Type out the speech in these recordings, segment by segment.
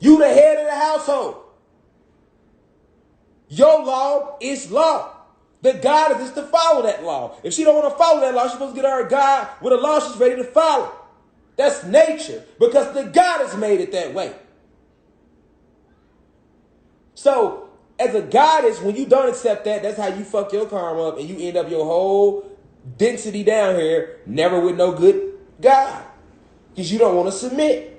You the head of the household. Your law is law. The goddess is to follow that law. If she don't want to follow that law, she's supposed to get her a God with a law she's ready to follow. That's nature, because the goddess made it that way. So, as a goddess, when you don't accept that, that's how you fuck your karma up and you end up your whole density down here, never with no good God. Because you don't want to submit.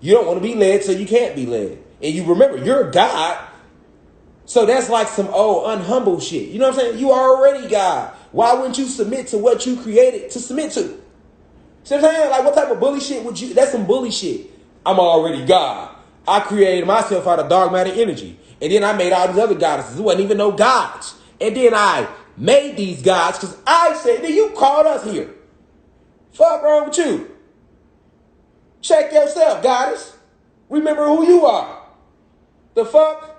You don't want to be led, so you can't be led. And you remember, you're God. So that's like some old unhumble shit. You know what I'm saying? You are already God. Why wouldn't you submit to what you created to submit to? See what I'm saying? Like, what type of bully shit would you... That's some bully shit. I'm already God. I created myself out of dogmatic energy. And then I made all these other goddesses. It wasn't even no gods. And then I made these gods because I said, then you called us here. Fuck wrong with you? Check yourself, goddess. Remember who you are. The fuck?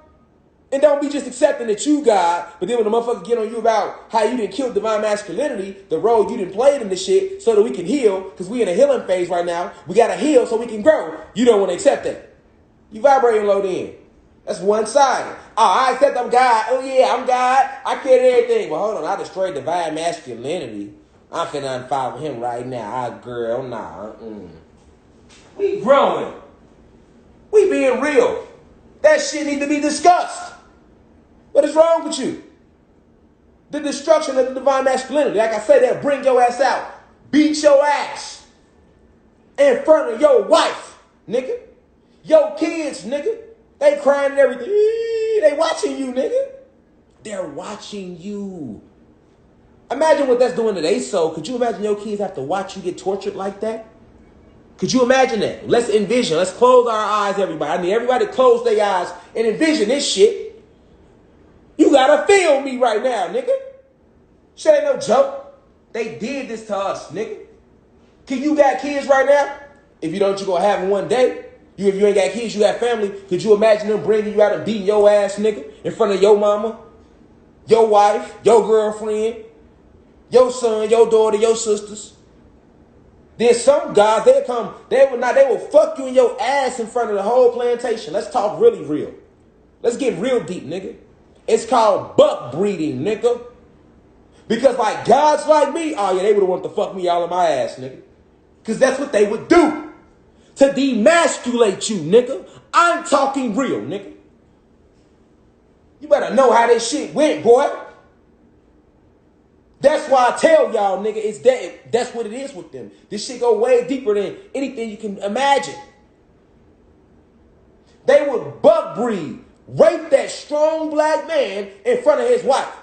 And don't be just accepting that you God, but then when the motherfuckers get on you about how you didn't kill divine masculinity, the role you didn't play in this shit, so that we can heal, because we in a healing phase right now. We got to heal so we can grow. You don't want to accept that. You vibrating low then. That's one-sided. Oh, I accept I'm God. Oh, yeah, I'm God. I created everything. Well, hold on. I destroyed divine masculinity. I'm finna unfollow him right now. Girl, nah. We growing. We being real. That shit need to be discussed. What is wrong with you? The destruction of the divine masculinity. Like I said, they'll bring your ass out. Beat your ass. In front of your wife, nigga. Your kids, nigga. They crying and everything. They watching you, nigga. They're watching you. Imagine what that's doing to their soul. Could you imagine your kids have to watch you get tortured like that? Could you imagine that? Let's envision. Let's close our eyes, everybody. I need everybody to close their eyes and envision this shit. You gotta feel me right now, nigga. Shit ain't no joke. They did this to us, nigga. Can you got kids right now? If you don't, you gonna have them one day. If you ain't got kids, you got family. Could you imagine them bringing you out and beating your ass, nigga, in front of your mama, your wife, your girlfriend, your son, your daughter, your sisters? Then some guys, they will fuck you in your ass in front of the whole plantation. Let's talk really real. Let's get real deep, nigga. It's called buck breeding, nigga. Because like gods like me, oh yeah, they would have wanted to fuck me all in my ass, nigga. Because that's what they would do. To demasculate you, nigga. I'm talking real, nigga. You better know how this shit went, boy. That's why I tell y'all, nigga, it's that's what it is with them. This shit go way deeper than anything you can imagine. They would buck breed, rape that strong black man in front of his wife.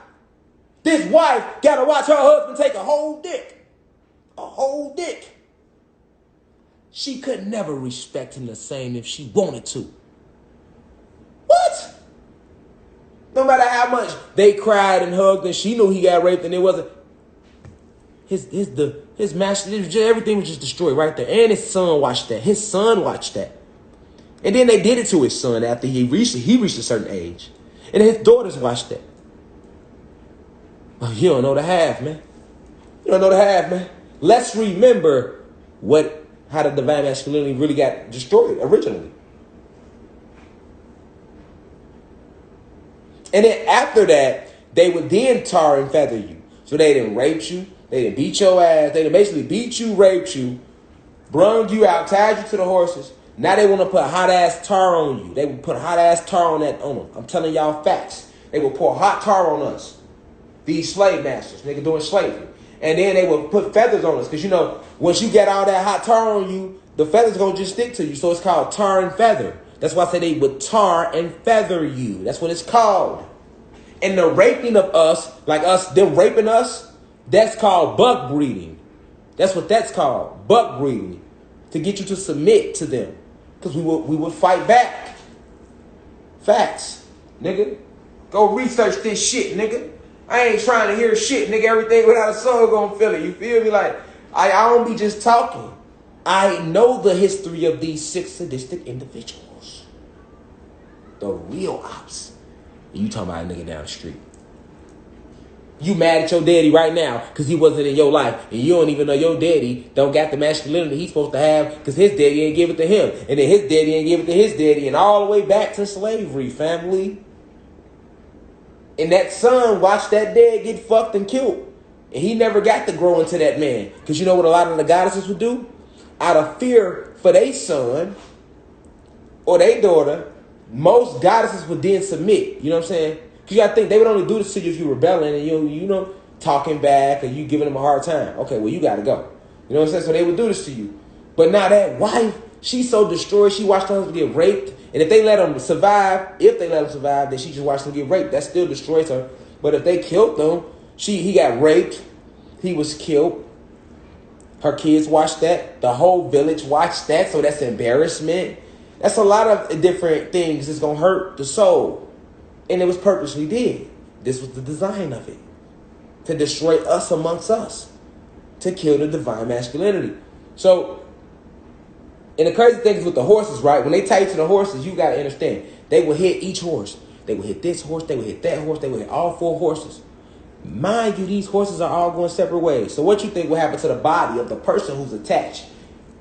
This wife got to watch her husband take a whole dick. A whole dick. She could never respect him the same if she wanted to. What? No matter how much they cried and hugged and she knew he got raped and it wasn't. His master, everything was just destroyed right there. And his son watched that. His son watched that. And then they did it to his son after he reached a certain age. And his daughters watched that. Oh, you don't know the half, man. You don't know the half, man. Let's remember how the divine masculinity really got destroyed originally. And then after that, they would then tar and feather you. So they didn't rape you. They didn't beat your ass. They didn't basically beat you, raped you, brung you out, tied you to the horses. Now they want to put hot ass tar on you. They would put hot ass tar on them. I'm telling y'all facts. They would pour hot tar on us. These slave masters, nigga, doing slavery. And then they would put feathers on us. Because, you know, once you get all that hot tar on you, the feathers going to just stick to you. So it's called tar and feather. That's why I say they would tar and feather you. That's what it's called. And the raping of us, like us, them raping us, that's called buck breeding. That's what that's called. Buck breeding. To get you to submit to them. Because we would fight back. Facts. Nigga. Go research this shit, nigga. I ain't trying to hear shit, nigga. Everything without a soul gonna feel it. You feel me? Like, I don't be just talking. I know the history of these 6 sadistic individuals. The real ops. You talking about a nigga down the street. You mad at your daddy right now because he wasn't in your life. And you don't even know your daddy don't got the masculinity he's supposed to have because his daddy ain't give it to him. And then his daddy ain't give it to his daddy. And all the way back to slavery, family. And that son watched that dad get fucked and killed. And he never got to grow into that man. Because you know what a lot of the goddesses would do? Out of fear for their son or their daughter, most goddesses would then submit. You know what I'm saying? Because you got to think, they would only do this to you if you're rebelling and you know, talking back or you giving them a hard time. Okay, well, you got to go. You know what I'm saying? So they would do this to you. But now that wife, she's so destroyed. She watched her husband get raped. And if they let him survive, then she just watched him get raped. That still destroys her. But if they killed him, he got raped. He was killed. Her kids watched that. The whole village watched that. So that's embarrassment. That's a lot of different things that's going to hurt the soul. And it was purposely did. This was the design of it. To destroy us amongst us. To kill the divine masculinity. So, and the crazy thing is with the horses, right? When they tie you to the horses, you got to understand. They will hit each horse. They will hit this horse. They will hit that horse. They will hit all 4 horses. Mind you, these horses are all going separate ways. So what you think will happen to the body of the person who's attached?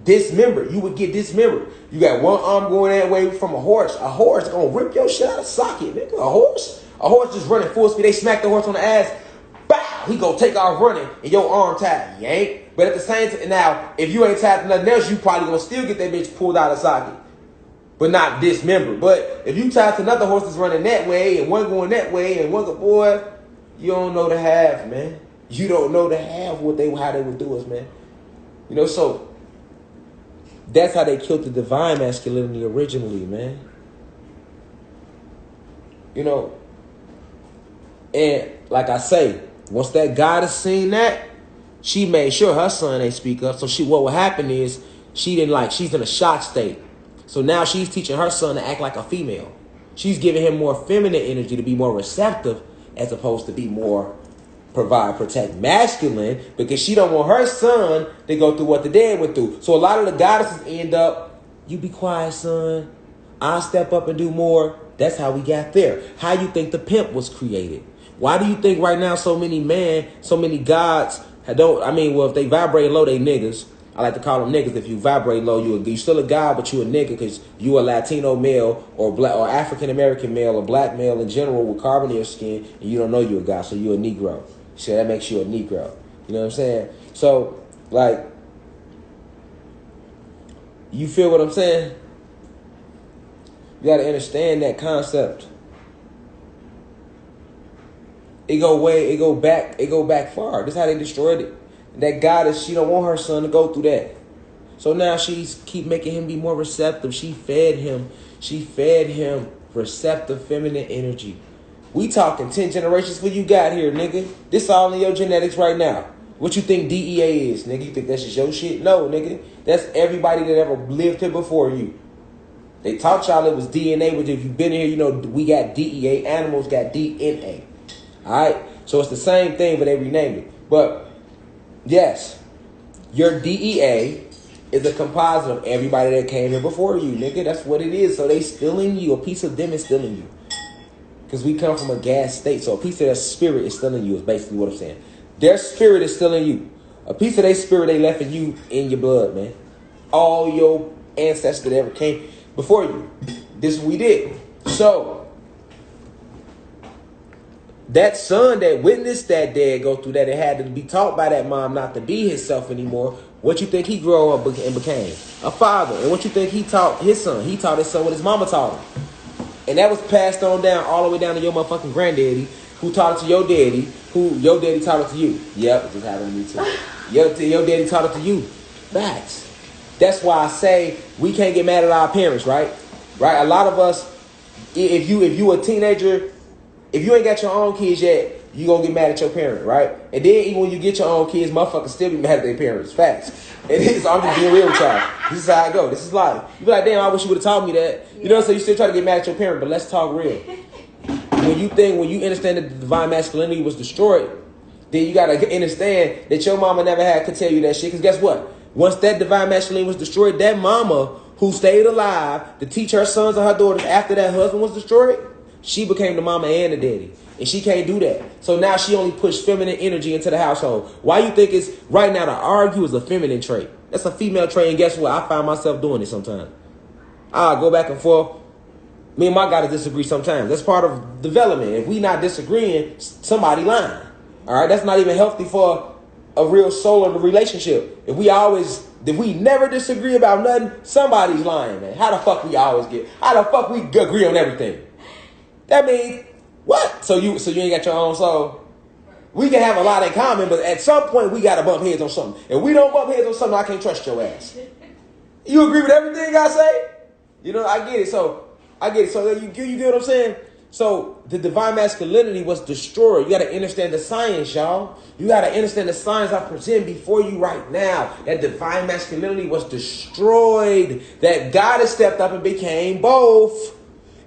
Dismembered. You would get dismembered. You got one arm going that way from a horse. A horse gonna rip your shit out of socket, nigga. A horse just running full speed. They smack the horse on the ass. Bow! He gonna take off running and your arm tied. You ain't. But at the same time, now, if you ain't tied to nothing else, you probably gonna still get that bitch pulled out of socket. But not dismembered. But if you tied to another horse that's running that way and one going that way and one go, boy, you don't know the half, man. You don't know the half how they would do us, man. You know, so that's how they killed the divine masculinity originally, man. You know, and like I say, once that goddess seen that, she made sure her son ain't speak up. So what would happen is she's in a shock state. So now she's teaching her son to act like a female. She's giving him more feminine energy to be more receptive as opposed to be more provide, protect, masculine, because she don't want her son to go through what the dad went through. So a lot of the goddesses end up, you be quiet, son. I'll step up and do more. That's how we got there. How you think the pimp was created? Why do you think right now so many gods if they vibrate low, they niggas. I like to call them niggas. If you vibrate low, you still a god, but you a nigga because you a Latino male or black or African American male or black male in general with carbon in your skin, and you don't know you a god, so you a Negro. So that makes you a Negro. You know what I'm saying? So, you feel what I'm saying? You got to understand that concept. It go back far. This is how they destroyed it. That goddess, she don't want her son to go through that. So now she's keep making him be more receptive. She fed him receptive feminine energy. We talking 10 generations what you got here, nigga. This all in your genetics right now. What you think DEA is, nigga? You think that's just your shit? No, nigga. That's everybody that ever lived here before you. They taught y'all it was DNA, but if you've been here, you know we got DEA. Animals got DNA. Alright? So it's the same thing, but they renamed it. But yes, your DEA is a composite of everybody that came here before you, nigga. That's what it is. So they stealing you. A piece of them is stealing you. Because we come from a gas state. So a piece of their spirit is stealing you is basically what I'm saying. Their spirit is stealing you. A piece of their spirit they left in you in your blood, man. All your ancestors that ever came before you. This is what we did. So that son that witnessed that dad go through that and had to be taught by that mom not to be himself anymore, what you think he grew up and became? A father. And what you think he taught his son? He taught his son what his mama taught him. And that was passed on down all the way down to your motherfucking granddaddy, who taught it to your daddy, who your daddy taught it to you. Yep, it just happened to me too. Your daddy taught it to you. Facts. That's why I say we can't get mad at our parents, right? Right? A lot of us, if you a teenager, if you ain't got your own kids yet, you gonna get mad at your parent, right? And then even when you get your own kids, motherfuckers still be mad at their parents. Facts. And so I'm just being real with y'all. This is how I go. This is life. You be like, damn, I wish you would have taught me that. You know, so you still try to get mad at your parent, but let's talk real. When you understand that the divine masculinity was destroyed, then you gotta understand that your mama never could tell you that shit. Because guess what? Once that divine masculinity was destroyed, that mama who stayed alive to teach her sons and her daughters after that husband was destroyed, She became the mama and the daddy. And she can't do that. So now she only pushed feminine energy into the household. Why you think it's right now to argue is a feminine trait? That's a female trait. And guess what? I find myself doing it sometimes. I'll go back and forth. Me and my guy disagree sometimes. That's part of development. If we not disagreeing, somebody lying. All right? That's not even healthy for a real soul of a relationship. If we never disagree about nothing, somebody's lying, man. How the fuck we agree on everything? That means what? So you ain't got your own soul? We can have a lot in common, but at some point we gotta bump heads on something. If we don't bump heads on something, I can't trust your ass. You agree with everything I say? I get it. So you get what I'm saying? So the divine masculinity was destroyed. You got to understand the science, y'all. You got to understand the science I present before you right now. That divine masculinity was destroyed. That goddess stepped up and became both.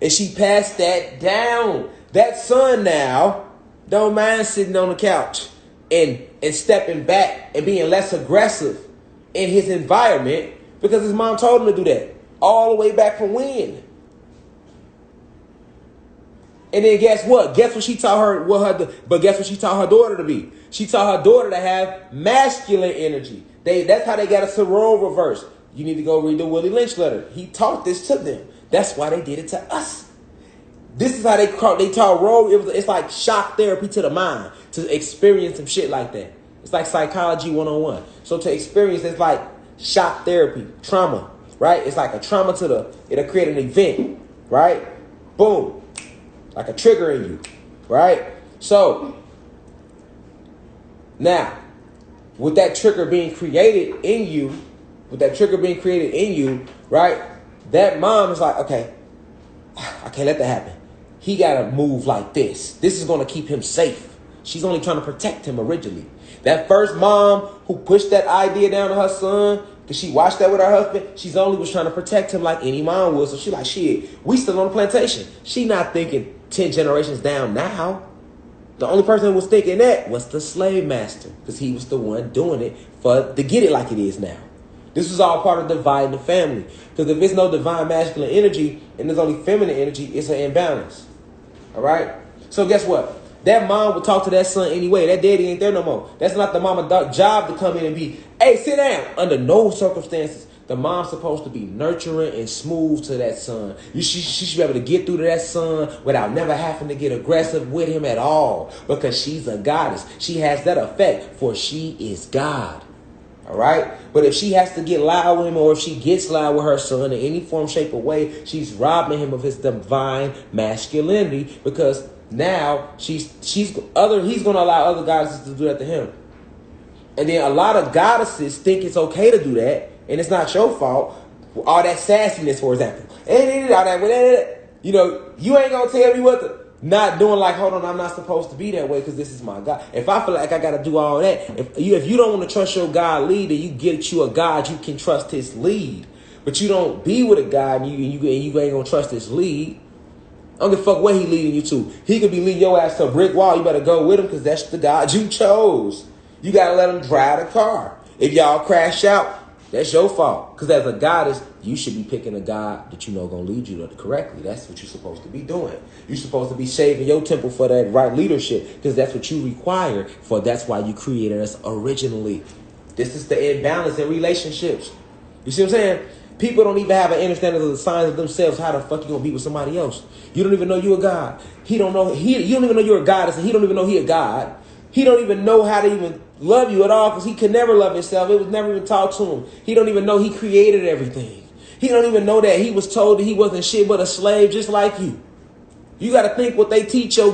And she passed that down. That son now don't mind sitting on the couch and stepping back and being less aggressive in his environment because his mom told him to do that. All the way back from when? And then guess what? Guess what she taught her? But guess what she taught her daughter to be? She taught her daughter to have masculine energy. That's how they got us to role reverse. You need to go read the Willie Lynch letter. He taught this to them. That's why they did it to us. This is how they taught role. It's like shock therapy to the mind to experience some shit like that. It's like psychology 101. So to experience, it's like shock therapy, trauma, right? It's like a trauma it'll create an event, right? Boom. Like a trigger in you, right? So, now, with that trigger being created in you, right? That mom is like, okay, I can't let that happen. He got to move like this. This is going to keep him safe. She's only trying to protect him originally. That first mom who pushed that idea down to her son, because she watched that with her husband, she's only was trying to protect him like any mom would. So she like, shit, we still on the plantation. She not thinking 10 generations down now. The only person who was thinking that was the slave master, because he was the one doing it to get it like it is now. This was all part of dividing the family. Because if there's no divine masculine energy and there's only feminine energy, it's an imbalance. All right? So guess what? That mom would talk to that son anyway. That daddy ain't there no more. That's not the mama's job to come in and be, hey, sit down. Under no circumstances. The mom's supposed to be nurturing and smooth to that son. She should be able to get through to that son without never having to get aggressive with him at all. Because she's a goddess. She has that effect, for she is God. All right? But if she has to get loud with him, or if she gets loud with her son in any form, shape, or way, she's robbing him of his divine masculinity, because now he's going to allow other goddesses to do that to him. And then a lot of goddesses think it's okay to do that, and it's not your fault. All that sassiness, for example. You ain't going to tell me what to... Not doing like, hold on, I'm not supposed to be that way because this is my God. If I feel like I got to do all that, if you don't want to trust your God lead, then you get you a God you can trust his lead. But you don't be with a God and you ain't going to trust his lead. I don't give a fuck where he leading you to. He could be leading your ass to a brick wall. You better go with him because that's the God you chose. You got to let him drive the car. If y'all crash out, that's your fault. Because as a goddess, you should be picking a God that you know going to lead you correctly. That's what you're supposed to be doing. You're supposed to be saving your temple for that right leadership, because that's what you require. For that's why you created us originally. This is the imbalance in relationships. You see what I'm saying? People don't even have an understanding of the signs of themselves. How the fuck you gonna be with somebody else? You don't even know you're a God. You don't even know you're a goddess, and he don't even know he a God. He don't even know how to even love you at all, because he could never love himself. It was never even taught to him. He don't even know he created everything. He don't even know that he was told that he wasn't shit but a slave just like you. You got to think what they teach your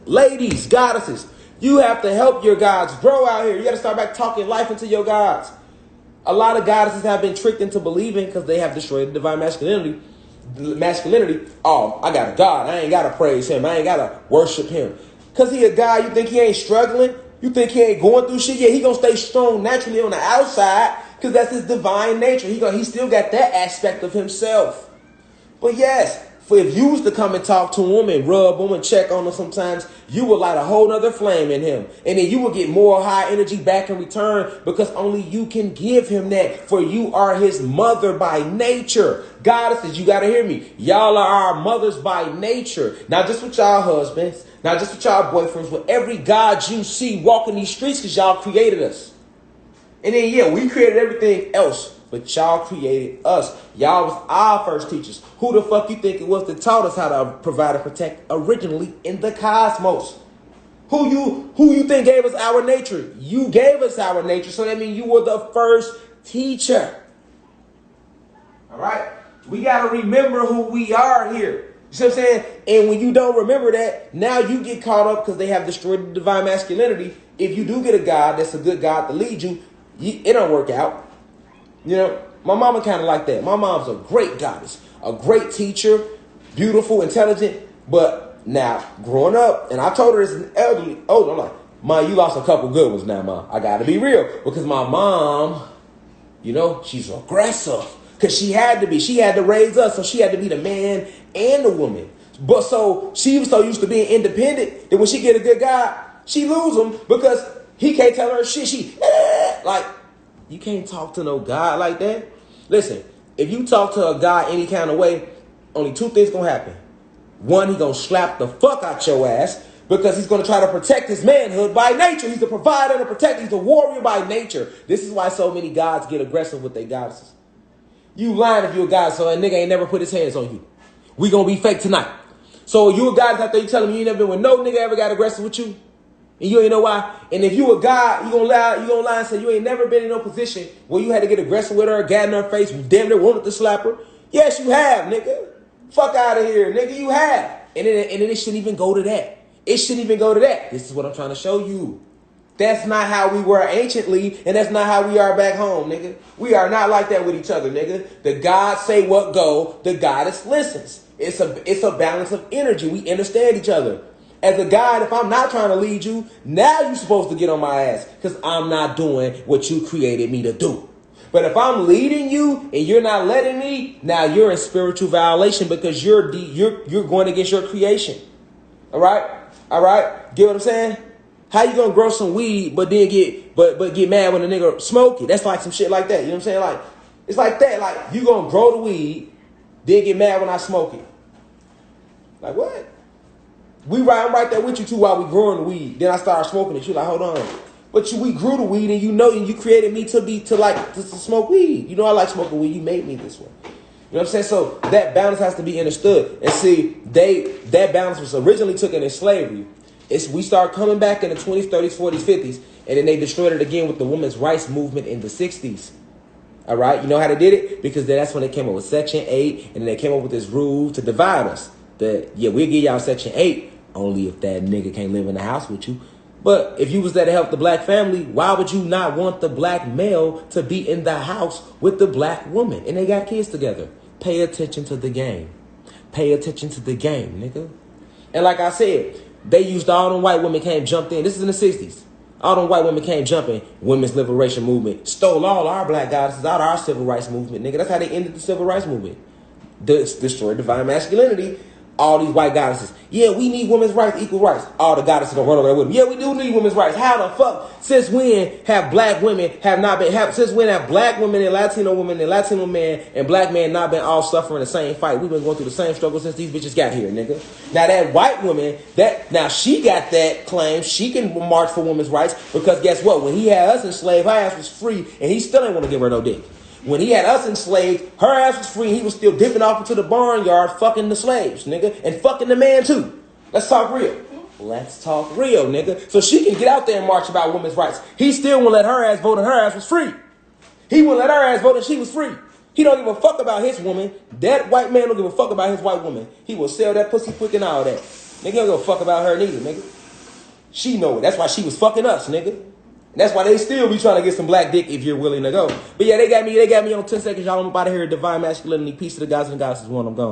ladies, goddesses. You have to help your gods grow out here. You got to start back talking life into your gods. A lot of goddesses have been tricked into believing, because they have destroyed the divine masculinity. Oh, I got a God. I ain't got to praise him. I ain't got to worship him. Because he a God, you think he ain't struggling? You think he ain't going through shit? Yeah, he going to stay strong naturally on the outside, because that's his divine nature. He still got that aspect of himself. But yes, For if you was to come and talk to him and rub him and check on him sometimes, you would light a whole nother flame in him. And then you will get more high energy back in return because only you can give him that. For you are his mother by nature. Goddesses, you got to hear me. Y'all are our mothers by nature. Not just with y'all husbands, not just with y'all boyfriends, with every God you see walking these streets because y'all created us. And then, yeah, we created everything else. But y'all created us. Y'all was our first teachers. Who the fuck you think it was that taught us how to provide and protect originally in the cosmos? Who you think gave us our nature? You gave us our nature. So that means you were the first teacher. All right? We got to remember who we are here. You see what I'm saying? And when you don't remember that, now you get caught up because they have destroyed the divine masculinity. If you do get a God that's a good God to lead you, it don't work out. You know, my mama kind of like that. My mom's a great goddess, a great teacher, beautiful, intelligent. But now, growing up, and I told her as an older, I'm like, Ma, you lost a couple good ones now, Ma. I got to be real. Because my mom, you know, she's aggressive. Because she had to be. She had to raise us, so she had to be the man and the woman. But so she was so used to being independent that when she get a good guy, she lose him because he can't tell her shit. She, like... You can't talk to no God like that. Listen, if you talk to a guy any kind of way, only two things gonna happen. One, he gonna slap the fuck out your ass because he's gonna try to protect his manhood by nature. He's the provider and the protector. He's the warrior by nature. This is why so many gods get aggressive with their goddesses. You lying if you a god, so a nigga ain't never put his hands on you. We gonna be fake tonight. So you a goddess out there, you telling me you ain't never been with no nigga ever got aggressive with you? And you ain't know why. And if you a guy, you gonna lie and say you ain't never been in no position where you had to get aggressive with her, gat in her face, you damn near wanted to slap her. Yes, you have, nigga. Fuck out of here, nigga. You have. And then it shouldn't even go to that. It shouldn't even go to that. This is what I'm trying to show you. That's not how we were anciently, and that's not how we are back home, nigga. We are not like that with each other, nigga. The gods say what go, the goddess listens. It's a balance of energy. We understand each other. As a God, if I'm not trying to lead you, now you're supposed to get on my ass because I'm not doing what you created me to do. But if I'm leading you and you're not letting me, now you're in spiritual violation because you're going against your creation. All right? Get what I'm saying? How you gonna grow some weed but then get mad when a nigga smoke it? That's like some shit like that. You know what I'm saying? Like it's like that. Like you gonna grow the weed, then get mad when I smoke it. Like what? I'm right there with you too while we growing the weed. Then I started smoking it. You like, hold on. But we grew the weed and you created me to smoke weed. You know I like smoking weed. You made me this way. You know what I'm saying? So that balance has to be understood. And see, that balance was originally taken in slavery. We start coming back in the 20s, 30s, 40s, 50s, and then they destroyed it again with the women's rights movement in the 60s. All right? You know how they did it? Because that's when they came up with Section 8, and then they came up with this rule to divide us. That, yeah, we'll give y'all Section 8 only if that nigga can't live in the house with you. But if you was there to help the black family, why would you not want the black male to be in the house with the black woman? And they got kids together. Pay attention to the game. Pay attention to the game, nigga. And like I said, they used all them white women jumped in. This is in the 60s. All them white women came jumping. Women's liberation movement. Stole all our black goddesses out of our civil rights movement, nigga. That's how they ended the civil rights movement. Destroyed divine masculinity. All these white goddesses. Yeah, we need women's rights, equal rights. All the goddesses gonna run over there with them. Yeah, we do need women's rights. How the fuck? Since when have black women since when have black women and Latino men and black men not been all suffering the same fight? We've been going through the same struggle since these bitches got here, nigga. Now that white woman, now she got that claim. She can march for women's rights because guess what? When he had us enslaved, her ass was free and he still ain't want to give her no dick. When he had us enslaved, her ass was free and he was still dipping off into the barnyard fucking the slaves, nigga. And fucking the man too. Let's talk real. Let's talk real, nigga. So she can get out there and march about women's rights. He still won't let her ass vote and her ass was free. He wouldn't let her ass vote and she was free. He don't give a fuck about his woman. That white man don't give a fuck about his white woman. He will sell that pussy quick and all that. Nigga don't give a fuck about her neither, nigga. She know it. That's why she was fucking us, nigga. And that's why they still be trying to get some black dick if you're willing to go. But yeah, they got me on 10 seconds. Y'all, I'm about to hear divine masculinity. Peace to the guys and goddesses. One, I'm gone.